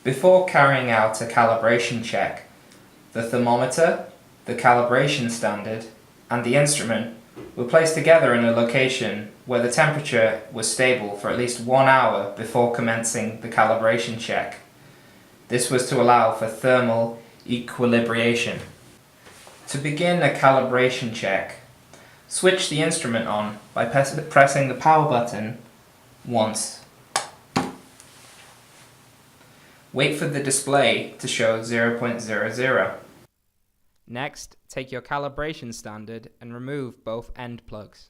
Before carrying out a calibration check, the thermometer, the calibration standard, and the instrument were placed together in a location where the temperature was stable for at least 1 hour before commencing the calibration check. This was to allow for thermal equilibration. To begin a calibration check, switch the instrument on by pressing the power button once. Wait for the display to show 0.00. Next, take your calibration standard and remove both end plugs.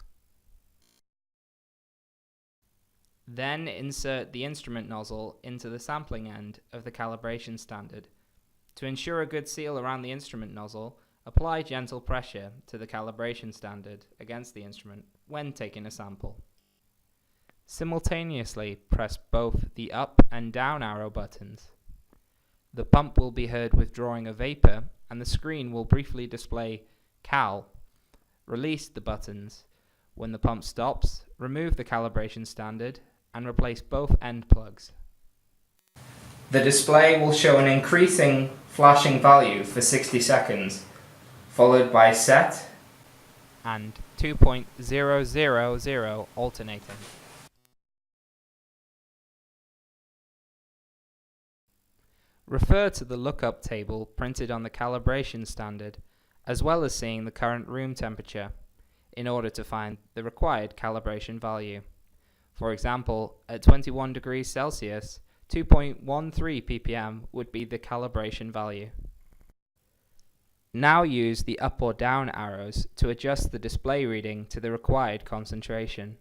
Then insert the instrument nozzle into the sampling end of the calibration standard. To ensure a good seal around the instrument nozzle, apply gentle pressure to the calibration standard against the instrument when taking a sample. Simultaneously press both the up and down arrow buttons. The pump will be heard withdrawing a vapor and the screen will briefly display Cal. Release the buttons. When the pump stops, remove the calibration standard and replace both end plugs. The display will show an increasing flashing value for 60 seconds, followed by set and 2.000 alternating. Refer to the lookup table printed on the calibration standard, as well as seeing the current room temperature, in order to find the required calibration value. For example, at 21 degrees Celsius, 2.13 ppm would be the calibration value. Now use the up or down arrows to adjust the display reading to the required concentration.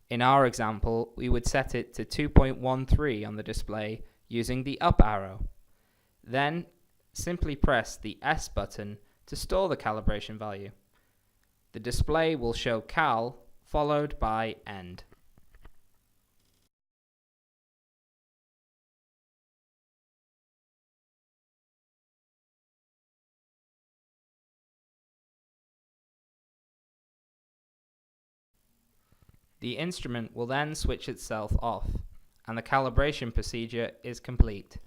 In our example, we would set it to 2.13 on the display using the up arrow. Then, simply press the S button to store the calibration value. The display will show Cal followed by End. The instrument will then switch itself off, and the calibration procedure is complete.